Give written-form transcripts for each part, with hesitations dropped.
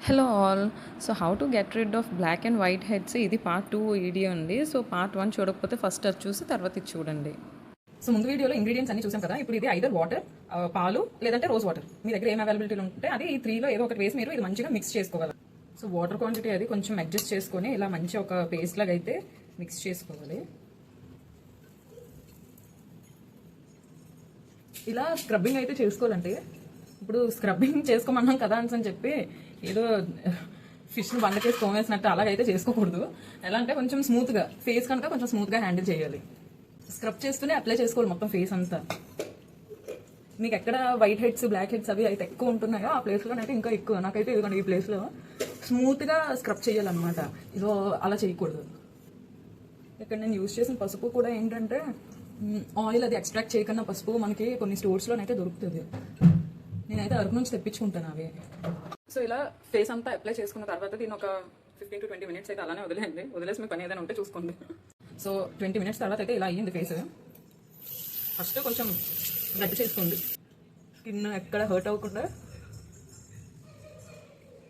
Hello all. So how to get rid of black and white heads, ఇది part 2 video అండి. So part 1 చూడకపోతే first అది చూసి తర్వాత ఇది చూడండి. సో ముందు వీడియోలో ఇంగ్రీడియంట్స్ అన్ని చూసాం కదా. ఇప్పుడు ఇది ఐదర్ వాటర్, పాలు లేదంటే రోజ్ వాటర్, మీ దగ్గర ఏం అవైలబిలిటీ ఉంటే అది ఈ 3లో ఏదో ఒకటి వేసి మీరు ఇది మంచిగా మిక్స్ చేసుకోవాలి. సో వాటర్ క్వాంటిటీ అది కొంచెం అడ్జస్ట్ చేసుకొని ఇలా మంచి ఒక పేస్ట్ లాగా అయితే మిక్స్ చేసుకోవాలి. ఇలా స్క్రబ్బింగ్ అయితే చేసుకోవాలంటే, ఇప్పుడు స్క్రబ్బింగ్ చేసుకోమన్నాం కదా అని చెప్పి ఏదో ఫిష్ని బండకేసి తోమేసినట్టు అలాగైతే చేసుకోకూడదు. ఎలా అంటే కొంచెం స్మూత్గా, ఫేస్ కనుక కొంచెం స్మూత్గా హ్యాండిల్ చేయాలి. స్క్రబ్ చేస్తూనే అప్లై చేసుకోవాలి మొత్తం ఫేస్ అంతా. మీకు ఎక్కడ వైట్ హెడ్స్, బ్లాక్ హెడ్స్ అవి అయితే ఎక్కువ ఉంటున్నాయో ఆ ప్లేస్లోనైతే ఇంకా ఎక్కువ. నాకైతే ఇదిగోండి ఈ ప్లేస్లో స్మూత్గా స్క్రబ్ చేయాలన్నమాట. ఇదో అలా చేయకూడదు. ఇక్కడ నేను యూజ్ చేసిన పసుపు కూడా ఏంటంటే ఆయిల్ అది ఎక్స్ట్రాక్ట్ చేయకన్నా పసుపు మనకి కొన్ని స్టోర్స్లోనైతే దొరుకుతుంది. నేనైతే అరకు నుంచి తెప్పించుకుంటాను అవి. సో ఇలా ఫేస్ అంతా అప్లై చేసుకున్న తర్వాత దీన్ని ఒక 15 to 20 minutes అయితే అలానే వదిలేయండి. వదిలేసి మీ పని ఏదైనా ఉంటే చూసుకోండి. సో 20 minutes తర్వాత అయితే ఇలా అయ్యింది ఫేస్. ఫస్ట్ కొంచెం గట్టి చేసుకోండి, స్కిన్ ఎక్కడ హర్ట్ అవ్వకుండా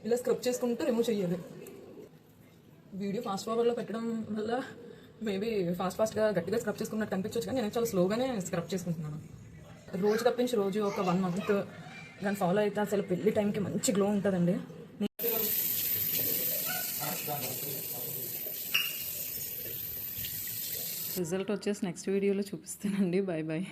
ఇలా స్క్రబ్ చేసుకుంటూ రిమూవ్ చేయాలి. వీడియో ఫాస్ట్ ఫార్వర్డ్లో పెట్టడం వల్ల మేబీ ఫాస్ట్గా గట్టిగా స్క్రబ్ చేసుకున్నట్టు కనిపించవచ్చు, కానీ నేను చాలా స్లోగానే స్క్రబ్ చేసుకుంటున్నాను. రోజు తప్పించి రోజు ఒక 1 month దాన్ని ఫాలో అయితే అసలు పెళ్లి టైంకి మంచి గ్లో ఉంటుందండి. రిజల్ట్ వచ్చేసి నెక్స్ట్ వీడియోలో చూపిస్తానండి. Bye bye.